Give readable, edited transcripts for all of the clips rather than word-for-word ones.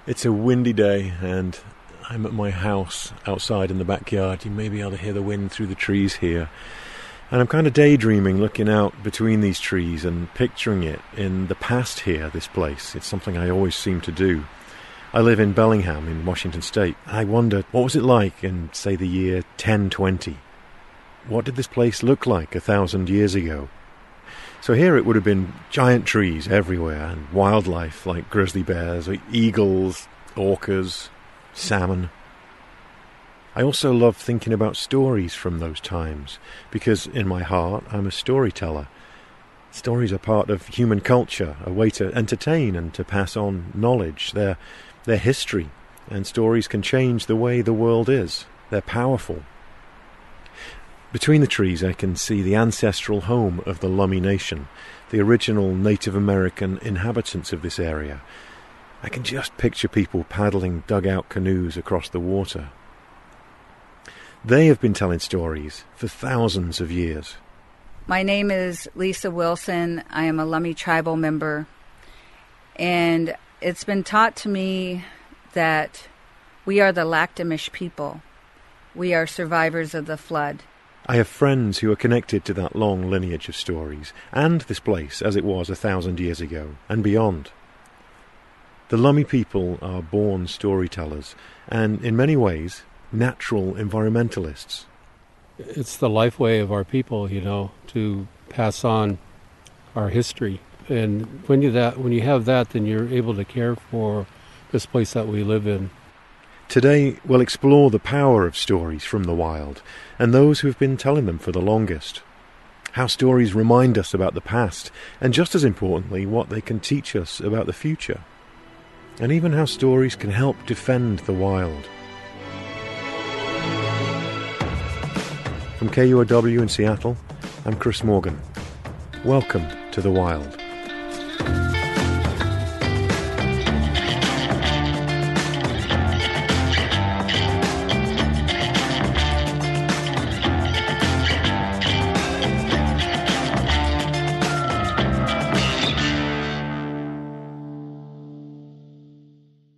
It's a windy day and I'm at my house outside in the backyard. You may be able to hear the wind through the trees here. And I'm kind of daydreaming, looking out between these trees and picturing it in the past here, this place. It's something I always seem to do. I live in Bellingham in Washington State. I wonder, what was it like in, say, the year 1020? What did this place look like 1,000 years ago? So here it would have been giant trees everywhere and wildlife like grizzly bears, eagles, orcas, salmon. I also love thinking about stories from those times because in my heart I'm a storyteller. Stories are part of human culture, a way to entertain and to pass on knowledge. They're history, and stories can change the way the world is. They're powerful. Between the trees I can see the ancestral home of the Lummi Nation, the original Native American inhabitants of this area. I can just picture people paddling dugout canoes across the water. They have been telling stories for thousands of years. My name is Lisa Wilson. I am a Lummi tribal member. And it's been taught to me that we are the Lactamish people. We are survivors of the flood. I have friends who are connected to that long lineage of stories, and this place as it was 1,000 years ago, and beyond. The Lummi people are born storytellers, and in many ways, natural environmentalists. It's the life way of our people, to pass on our history. And when you have that, then you're able to care for this place that we live in. Today, we'll explore the power of stories from the wild, and those who have been telling them for the longest. How stories remind us about the past, and just as importantly, what they can teach us about the future. And even how stories can help defend the wild. From KUOW in Seattle, I'm Chris Morgan. Welcome to the Wild.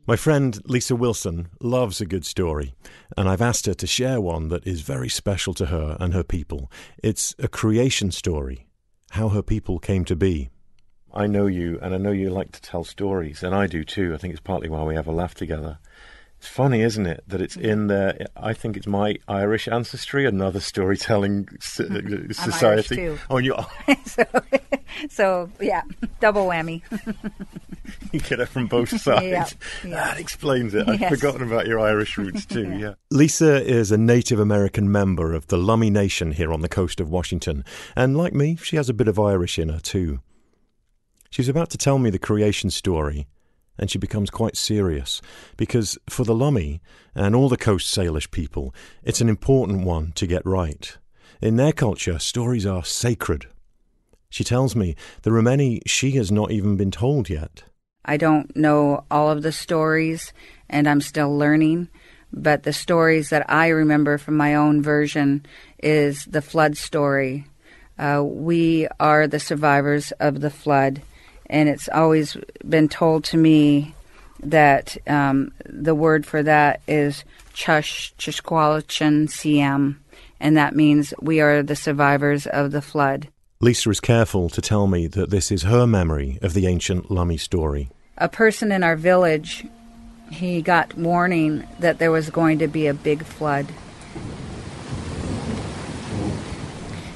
My friend Lisa Wilson loves a good story, and I've asked her to share one that is very special to her and her people. It's a creation story, how her people came to be. I know you, and I know you like to tell stories, and I do too. I think it's partly why we have a laugh together. It's funny, isn't it, that it's in there. I think it's my Irish ancestry, another storytelling society. I'm Irish too. Oh, you are. So, yeah, double whammy. You get it from both sides. Yeah. That explains it. Yes. I'd forgotten about your Irish roots too, yeah. Lisa is a Native American member of the Lummi Nation here on the coast of Washington. And like me, she has a bit of Irish in her too. She's about to tell me the creation story, and she becomes quite serious, because for the Lummi and all the Coast Salish people, it's an important one to get right. In their culture, stories are sacred. She tells me there are many she has not even been told yet. I don't know all of the stories, and I'm still learning, but the stories that I remember from my own version is the flood story. We are the survivors of the flood, and it's always been told to me that the word for that is Chush Chishkwalachan Siam, and that means we are the survivors of the flood. Lisa is careful to tell me that this is her memory of the ancient Lummi story. A person in our village, he got warning that there was going to be a big flood.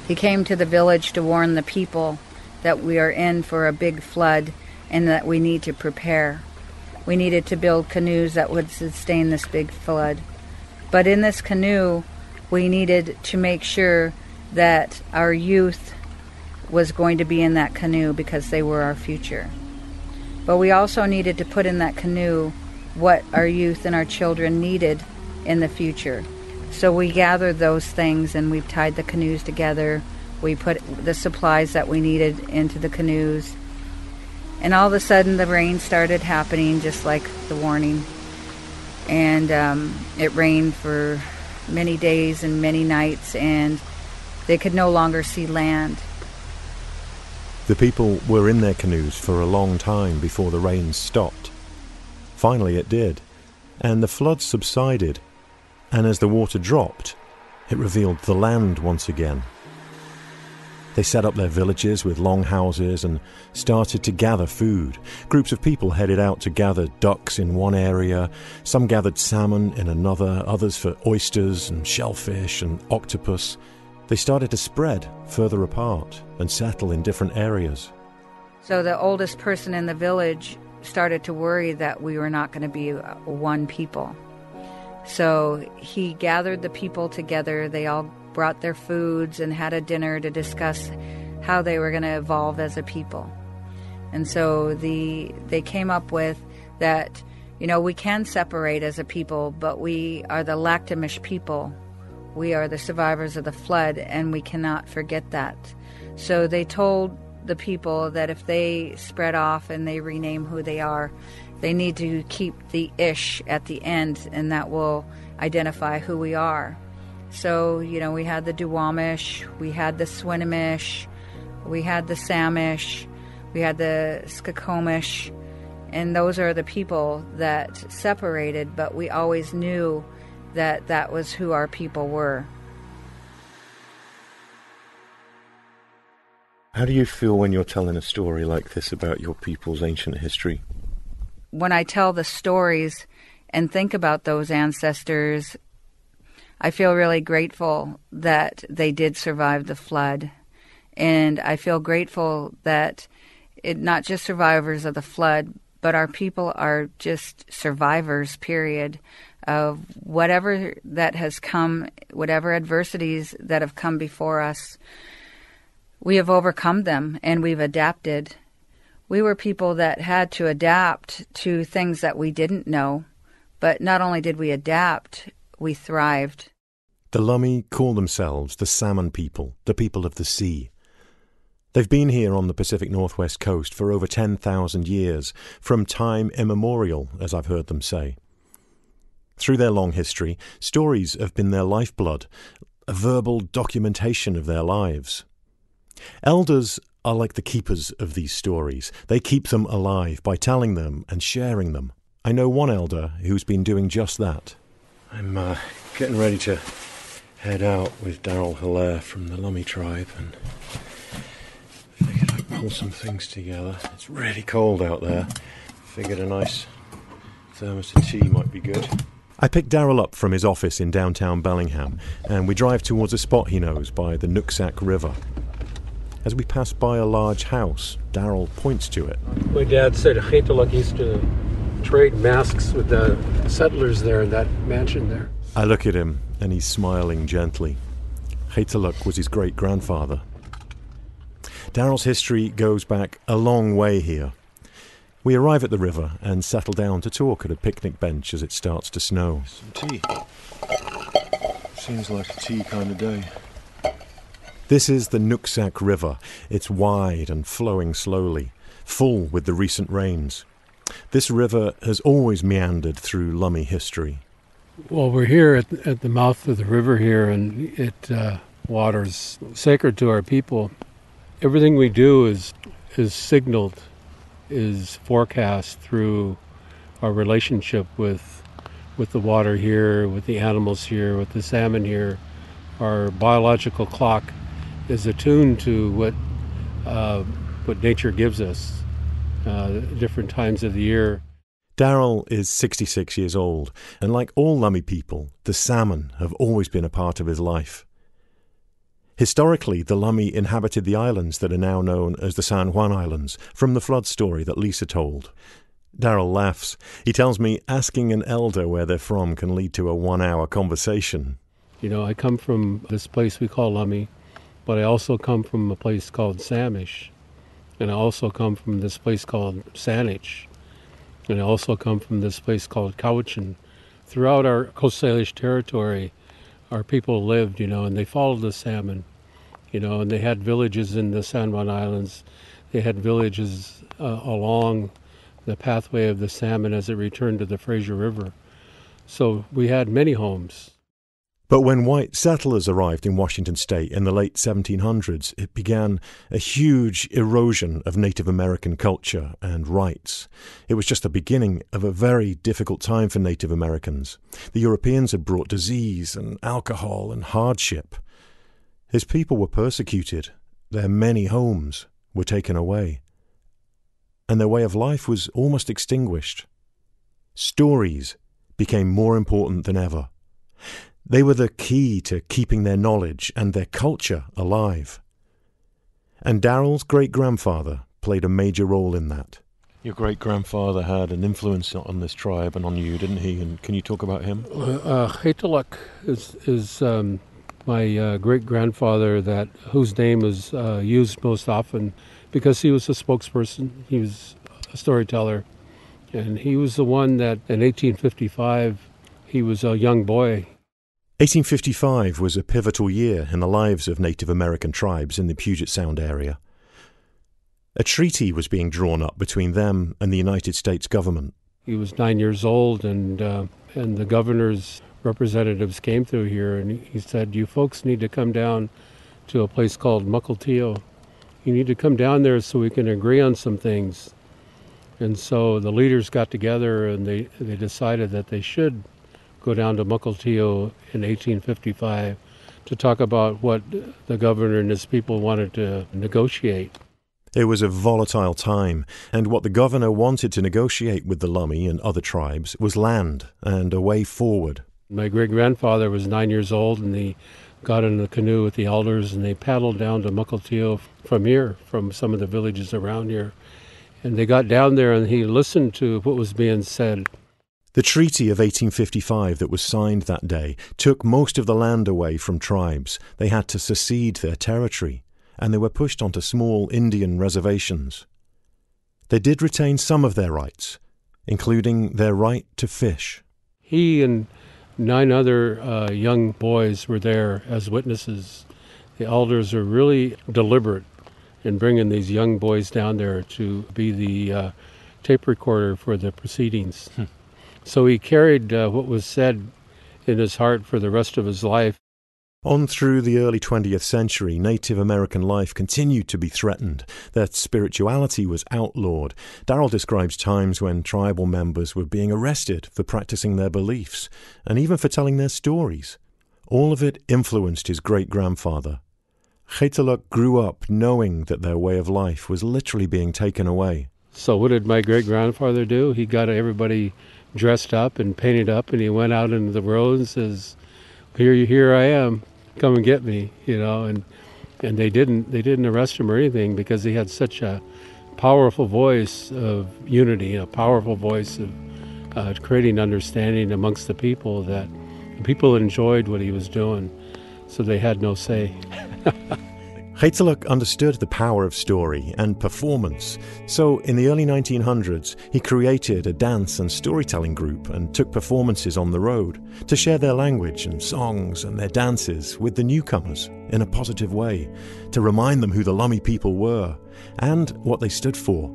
He came to the village to warn the people that we are in for a big flood and that we need to prepare. We needed to build canoes that would sustain this big flood. But in this canoe, we needed to make sure that our youth was going to be in that canoe because they were our future. But we also needed to put in that canoe what our youth and our children needed in the future. So we gathered those things and we tied the canoes together. We put the supplies that we needed into the canoes. And all of a sudden the rain started happening just like the warning. And it rained for many days and many nights, and they could no longer see land. The people were in their canoes for a long time before the rain stopped. Finally it did, and the flood subsided, and as the water dropped, it revealed the land once again. They set up their villages with long houses and started to gather food. Groups of people headed out to gather ducks in one area, some gathered salmon in another, others for oysters and shellfish and octopus. They started to spread further apart and settle in different areas. So the oldest person in the village started to worry that we were not going to be one people. So he gathered the people together. They all brought their foods and had a dinner to discuss how they were going to evolve as a people. And so they came up with that, we can separate as a people, but we are the Lactamish people. We are the survivors of the flood, and we cannot forget that. So they told the people that if they spread off and they rename who they are, they need to keep the ish at the end, and that will identify who we are. So, we had the Duwamish, we had the Swinomish, we had the Samish, we had the Skokomish, and those are the people that separated, but we always knew that that was who our people were. How do you feel when you're telling a story like this about your people's ancient history? When I tell the stories and think about those ancestors, I feel really grateful that they did survive the flood. And I feel grateful that not just survivors of the flood, but our people are just survivors, period, of whatever that has come, whatever adversities that have come before us. We have overcome them and we've adapted. We were people that had to adapt to things that we didn't know, but not only did we adapt, we thrived. The Lummi call themselves the salmon people, the people of the sea. They've been here on the Pacific Northwest coast for over 10,000 years, from time immemorial, as I've heard them say. Through their long history, stories have been their lifeblood, a verbal documentation of their lives. Elders are like the keepers of these stories. They keep them alive by telling them and sharing them. I know one elder who's been doing just that. I'm getting ready to head out with Daryl Hilaire from the Lummi tribe, and figured I'd pull some things together. It's really cold out there. Figured a nice thermos of tea might be good. I picked Daryl up from his office in downtown Bellingham, and we drive towards a spot he knows by the Nooksack River. As we pass by a large house, Daryl points to it. My dad said Chetaluk used to trade masks with the settlers there in that mansion there. I look at him, and he's smiling gently. Chetaluk was his great-grandfather. Daryl's history goes back a long way here. We arrive at the river and settle down to talk at a picnic bench as it starts to snow. Some tea. Seems like a tea kind of day. This is the Nooksack River. It's wide and flowing slowly, full with the recent rains. This river has always meandered through Lummi history. Well, we're here at the mouth of the river here, and water's sacred to our people. Everything we do is signaled, is forecast through our relationship with the water here, with the animals here, with the salmon here. Our biological clock is attuned to what nature gives us, different times of the year. Daryl is 66 years old, and like all Lummi people, the salmon have always been a part of his life. Historically, the Lummi inhabited the islands that are now known as the San Juan Islands, from the flood story that Lisa told. Daryl laughs. He tells me asking an elder where they're from can lead to a 1-hour conversation. I come from this place we call Lummi, but I also come from a place called Samish, and I also come from this place called Saanich. And I also come from this place called Cowichan. Throughout our Coast Salish territory, our people lived, and they followed the salmon, and they had villages in the San Juan Islands. They had villages along the pathway of the salmon as it returned to the Fraser River. So we had many homes. But when white settlers arrived in Washington state in the late 1700s, it began a huge erosion of Native American culture and rights. It was just the beginning of a very difficult time for Native Americans. The Europeans had brought disease and alcohol and hardship. His people were persecuted. Their many homes were taken away. And their way of life was almost extinguished. Stories became more important than ever. They were the key to keeping their knowledge and their culture alive. And Daryl's great-grandfather played a major role in that. Your great-grandfather had an influence on this tribe and on you, didn't he? And can you talk about him? Haytaluk is my great-grandfather whose name is used most often because he was a spokesperson. He was a storyteller. And he was the one that in 1855, he was a young boy. 1855 was a pivotal year in the lives of Native American tribes in the Puget Sound area. A treaty was being drawn up between them and the United States government. He was 9 years old, and the governor's representatives came through here, and he said, "You folks need to come down to a place called Mukilteo. You need to come down there so we can agree on some things." And so the leaders got together, and they decided that they should go down to Mukilteo in 1855 to talk about what the governor and his people wanted to negotiate. It was a volatile time, and what the governor wanted to negotiate with the Lummi and other tribes was land and a way forward. My great-grandfather was 9 years old, and he got in a canoe with the elders, and they paddled down to Mukilteo from some of the villages around here. And they got down there, and he listened to what was being said. The Treaty of 1855 that was signed that day took most of the land away from tribes. They had to secede their territory, and they were pushed onto small Indian reservations. They did retain some of their rights, including their right to fish. He and 9 other young boys were there as witnesses. The elders are really deliberate in bringing these young boys down there to be the tape recorder for the proceedings. So he carried what was said in his heart for the rest of his life. On through the early 20th century, Native American life continued to be threatened. Their spirituality was outlawed. Daryl describes times when tribal members were being arrested for practicing their beliefs, and even for telling their stories. All of it influenced his great-grandfather. Haytaluk grew up knowing that their way of life was literally being taken away. So what did my great-grandfather do? He got everybody dressed up and painted up, and he went out into the road and says, here I am, come and get me, and they didn't arrest him or anything because he had such a powerful voice of unity, a powerful voice of creating understanding amongst the people, that the people enjoyed what he was doing, so they had no say. Haytaluk understood the power of story and performance, so in the early 1900s he created a dance and storytelling group and took performances on the road to share their language and songs and their dances with the newcomers in a positive way, to remind them who the Lummi people were and what they stood for,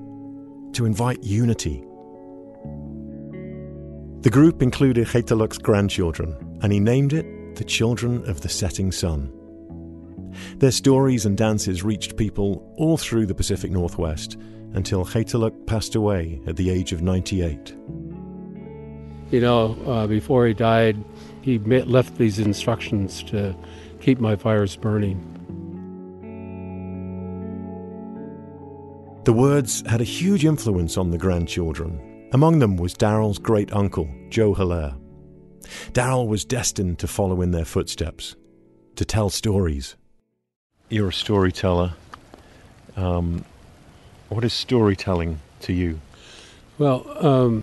to invite unity. The group included Haytaluk's grandchildren, and he named it the Children of the Setting Sun. Their stories and dances reached people all through the Pacific Northwest until Haytaluk passed away at the age of 98. Before he died, he left these instructions to keep my fires burning. The words had a huge influence on the grandchildren. Among them was Daryl's great-uncle, Joe Hilaire. Daryl was destined to follow in their footsteps, to tell stories. You're a storyteller. What is storytelling to you? Well,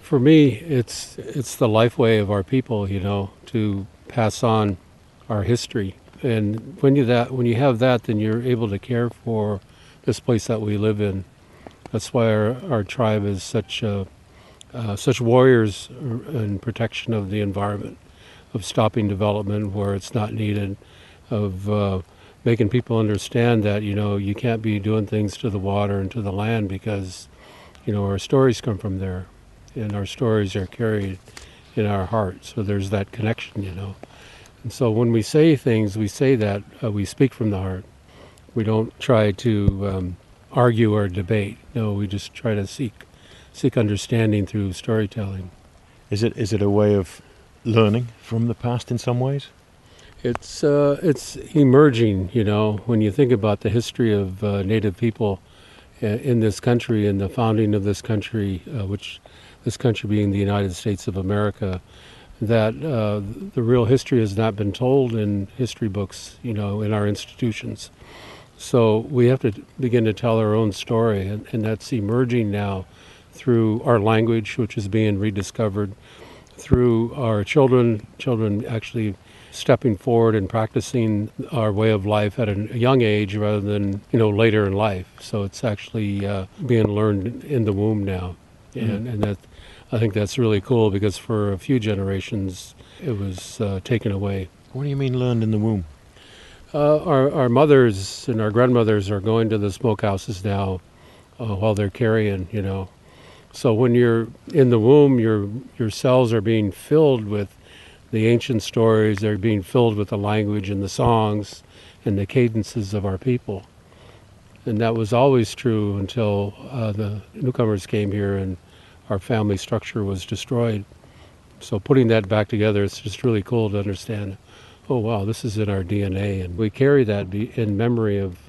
for me, it's the life way of our people, to pass on our history. And when you have that, then you're able to care for this place that we live in. That's why our tribe is such warriors in protection of the environment, of stopping development where it's not needed, of making people understand that, you can't be doing things to the water and to the land because, our stories come from there, and our stories are carried in our heart. So there's that connection, And so when we say things, we say that we speak from the heart. We don't try to argue or debate. No, we just try to seek understanding through storytelling. Is it a way of learning from the past in some ways? It's emerging, when you think about the history of Native people in this country and the founding of this country, which this country being the United States of America, that the real history has not been told in history books, in our institutions. So we have to begin to tell our own story, and that's emerging now through our language, which is being rediscovered, through our children actually stepping forward and practicing our way of life at a young age rather than, later in life. So it's actually being learned in the womb now. Mm-hmm. And that, I think that's really cool, because for a few generations it was taken away. What do you mean learned in the womb? Our mothers and our grandmothers are going to the smokehouses now while they're carrying, So when you're in the womb, your cells are being filled with the ancient stories. They're being filled with the language and the songs and the cadences of our people. And that was always true until the newcomers came here and our family structure was destroyed. So putting that back together, it's just really cool to understand, oh wow, this is in our DNA, and we carry that in memory of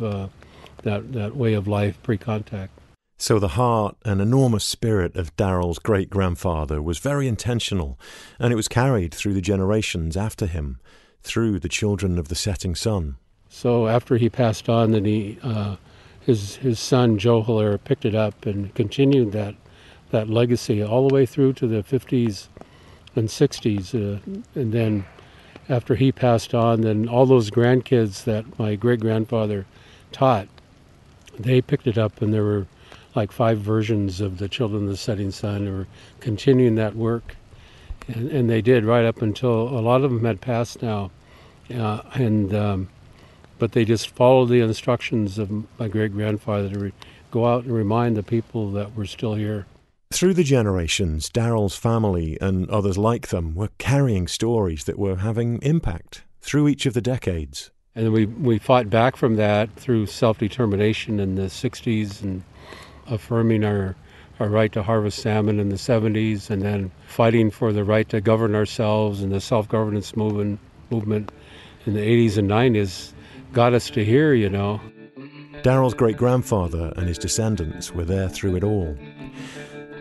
that way of life pre-contact. So the heart and enormous spirit of Daryl's great-grandfather was very intentional, and it was carried through the generations after him, through the children of the setting sun. So after he passed on, then his son Joe Hilaire picked it up and continued that legacy all the way through to the 50s and 60s, and then after he passed on, then all those grandkids that my great-grandfather taught, they picked it up, and there were like 5 versions of the Children of the Setting Sun who were continuing that work. And they did right up until a lot of them had passed now. But they just followed the instructions of my great-grandfather to go out and remind the people that were still here. Through the generations, Daryl's family and others like them were carrying stories that were having impact through each of the decades. And we fought back from that through self-determination in the 60s and affirming our right to harvest salmon in the 70s, and then fighting for the right to govern ourselves, and the self-governance movement in the 80s and 90s got us to here, Daryl's great-grandfather and his descendants were there through it all.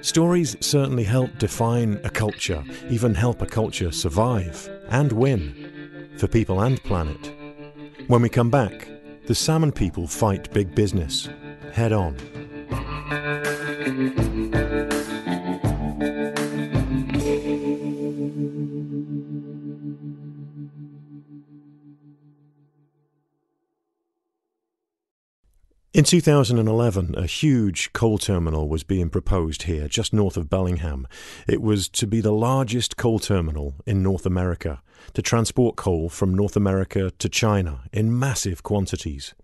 Stories certainly help define a culture, even help a culture survive and win, for people and planet. When we come back, the salmon people fight big business, head on. In 2011, a huge coal terminal was being proposed here, just north of Bellingham. It was to be the largest coal terminal in North America, to transport coal from North America to China in massive quantities.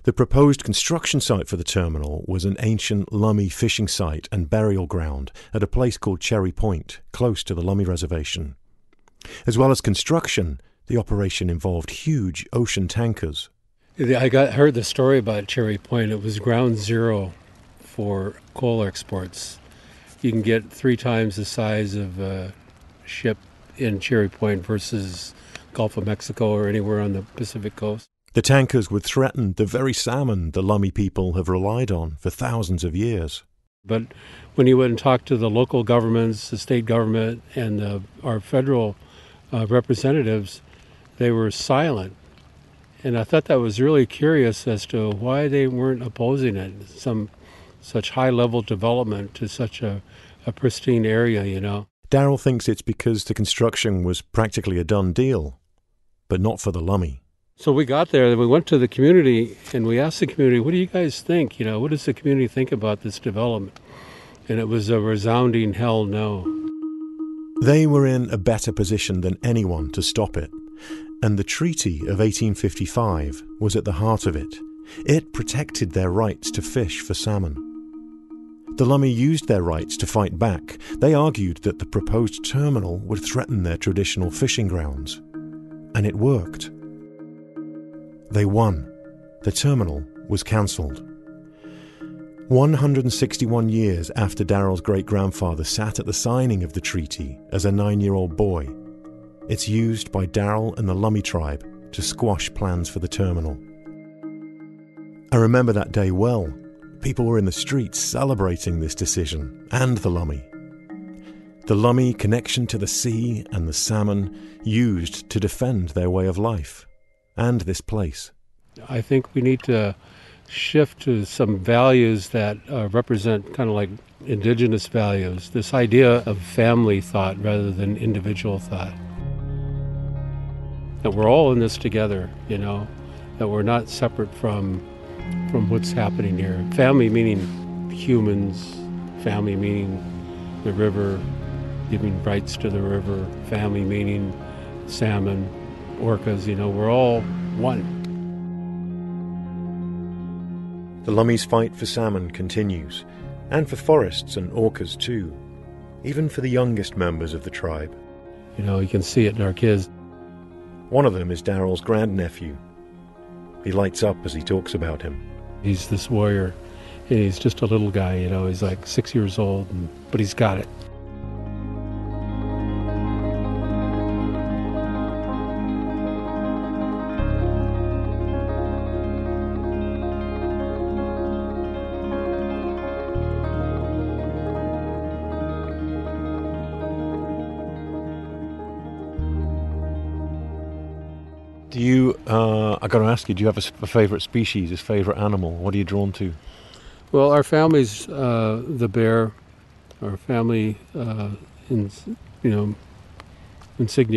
The proposed construction site for the terminal was an ancient Lummi fishing site and burial ground at a place called Cherry Point, close to the Lummi Reservation. As well as construction, the operation involved huge ocean tankers. I heard the story about Cherry Point. It was ground zero for coal exports. You can get 3 times the size of a ship in Cherry Point versus Gulf of Mexico or anywhere on the Pacific coast. The tankers would threaten the very salmon the Lummi people have relied on for thousands of years. But when you went and talked to the local governments, the state government, and our federal representatives, they were silent. And I thought that was really curious as to why they weren't opposing it, such high-level development to such a pristine area, Daryl thinks it's because the construction was practically a done deal, but not for the Lummi. So we got there, and we went to the community, and we asked the community, what do you guys think? What does the community think about this development? And it was a resounding hell no. They were in a better position than anyone to stop it. And the Treaty of 1855 was at the heart of it. It protected their rights to fish for salmon. The Lummi used their rights to fight back. They argued that the proposed terminal would threaten their traditional fishing grounds. And it worked. They won. The terminal was cancelled. 161 years after Daryl's great-grandfather sat at the signing of the treaty as a 9-year-old boy, it's used by Daryl and the Lummi tribe to squash plans for the terminal. I remember that day well. People were in the streets celebrating this decision, and the Lummi. The Lummi connection to the sea and the salmon used to defend their way of life, and this place. I think we need to shift to some values that represent kind of like indigenous values, this idea of family thought rather than individual thought. That we're all in this together, you know, that we're not separate from what's happening here. Family meaning humans, family meaning the river, giving rights to the river, family meaning salmon, orcas, you know, we're all one. The Lummi's fight for salmon continues, and for forests and orcas too, even for the youngest members of the tribe. You know, you can see it in our kids. One of them is Daryl's grandnephew. He lights up as he talks about him. He's this warrior, and he's just a little guy, you know, he's like 6 years old, but he's got it. Do you, I got to ask you, do you have a favourite species, a favourite animal? What are you drawn to? Well, our family's the bear. Our family, insignia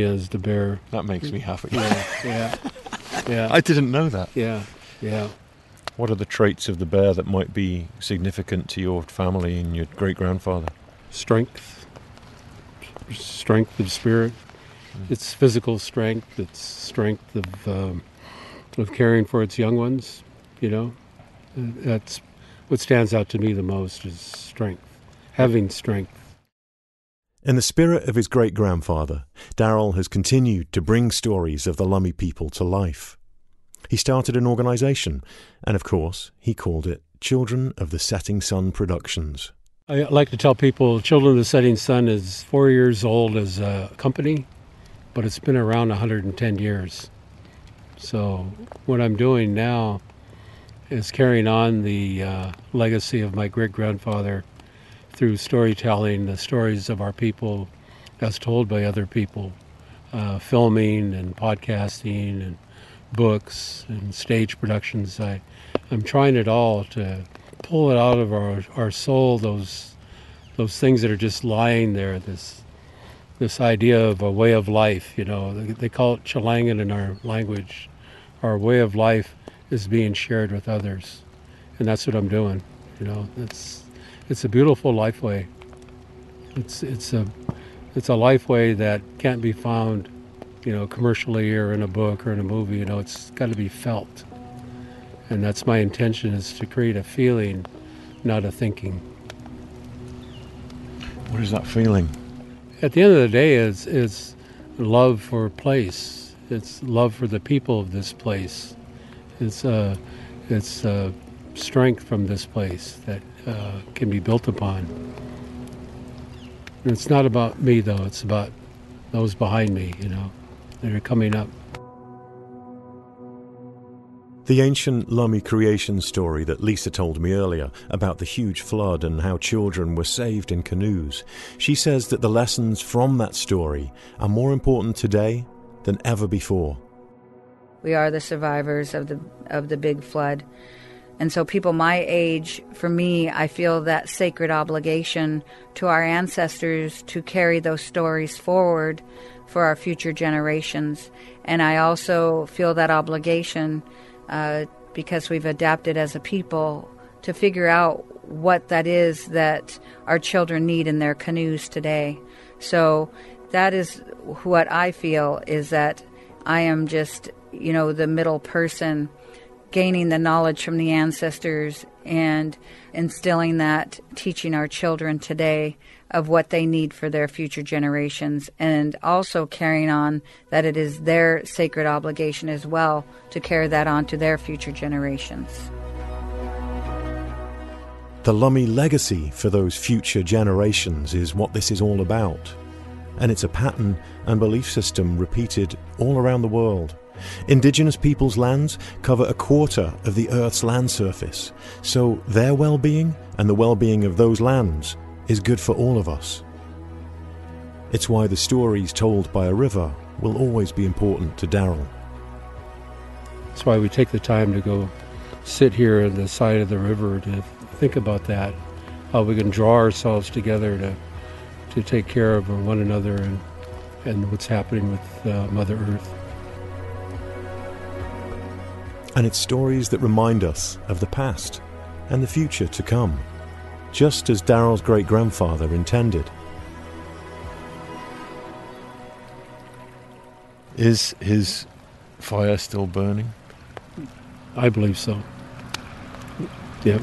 is the bear. That makes me happy. Yeah. I didn't know that. Yeah. What are the traits of the bear that might be significant to your family and your great-grandfather? Strength of spirit. It's physical strength. It's strength of caring for its young ones. You know, that's what stands out to me the most is strength. Having strength. In the spirit of his great-grandfather, Daryl has continued to bring stories of the Lummi people to life. He started an organisation, and of course, he called it Children of the Setting Sun Productions. I like to tell people Children of the Setting Sun is 4 years old as a company, but it's been around 110 years. So what I'm doing now is carrying on the legacy of my great-grandfather through storytelling, the stories of our people as told by other people, filming and podcasting and books and stage productions. I'm trying it all to pull it out of our soul, those things that are just lying there, this idea of a way of life, you know. They call it Chilangan in our language. Our way of life is being shared with others. And that's what I'm doing, you know. It's a beautiful life way. It's a life way that can't be found, you know, commercially or in a book or in a movie, you know. It's got to be felt. And that's my intention, is to create a feeling, not a thinking. What is that feeling? At the end of the day, it's love for a place. It's love for the people of this place. It's strength from this place that can be built upon. And it's not about me, though. It's about those behind me, you know, that are coming up. The ancient Lummi creation story that Lisa told me earlier about the huge flood and how children were saved in canoes, she says that the lessons from that story are more important today than ever before. We are the survivors of the big flood. And so people my age, for me, I feel that sacred obligation to our ancestors to carry those stories forward for our future generations. And I also feel that obligation because we've adapted as a people to figure out what that is that our children need in their canoes today. So that is what I feel, is that I am just, you know, the middle person gaining the knowledge from the ancestors and instilling that, teaching our children today of what they need for their future generations, and also carrying on that it is their sacred obligation as well to carry that on to their future generations. The Lummi legacy for those future generations is what this is all about. And it's a pattern and belief system repeated all around the world. Indigenous peoples' lands cover a quarter of the Earth's land surface, so their well-being and the well-being of those lands is good for all of us. It's why the stories told by a river will always be important to Daryl. That's why we take the time to go sit here on the side of the river to think about that, how we can draw ourselves together to take care of one another and what's happening with Mother Earth. And it's stories that remind us of the past and the future to come, just as Daryl's great-grandfather intended. Is his fire still burning? I believe so. Yep.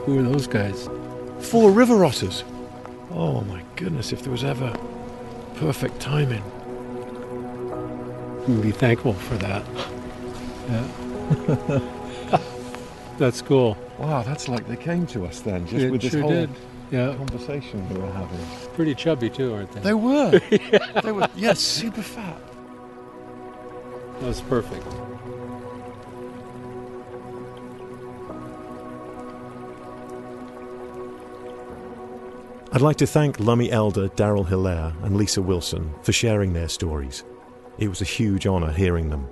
Who are those guys? 4 river otters. Oh my goodness, if there was ever perfect timing. You can be thankful for that. Yeah. That's cool. Wow, that's like they came to us then, just with this sure whole did. Yeah. conversation we were having. Pretty chubby too, aren't they? They were. They were, yes, super fat. That was perfect. I'd like to thank Lummi elder Daryl Hilaire and Lisa Wilson for sharing their stories. It was a huge honour hearing them.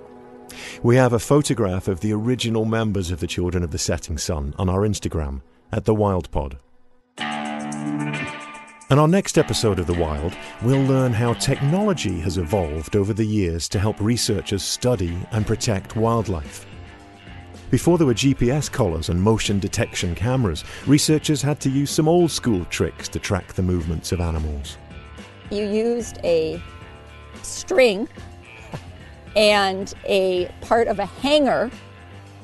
We have a photograph of the original members of the Children of the Setting Sun on our Instagram at The Wild Pod. In our next episode of The Wild, we'll learn how technology has evolved over the years to help researchers study and protect wildlife. Before there were GPS collars and motion detection cameras, researchers had to use some old-school tricks to track the movements of animals. You used a string and a part of a hanger,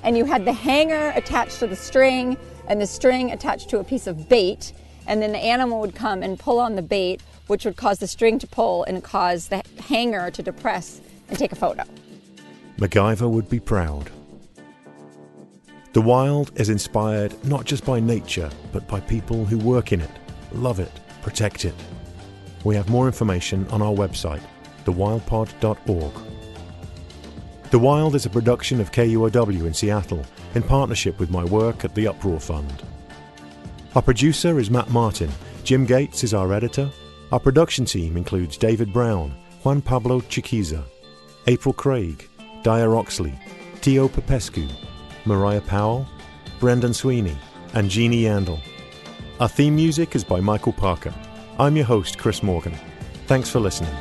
and you had the hanger attached to the string and the string attached to a piece of bait, and then the animal would come and pull on the bait, which would cause the string to pull and cause the hanger to depress and take a photo. MacGyver would be proud. The Wild is inspired not just by nature, but by people who work in it, love it, protect it. We have more information on our website, thewildpod.org. The Wild is a production of KUOW in Seattle, in partnership with my work at the Uproar Fund. Our producer is Matt Martin, Jim Gates is our editor. Our production team includes David Brown, Juan Pablo Chiquiza, April Craig, Dyer Oxley, Tio Popescu, Mariah Powell, Brendan Sweeney, and Jeannie Yandel. Our theme music is by Michael Parker. I'm your host, Chris Morgan. Thanks for listening.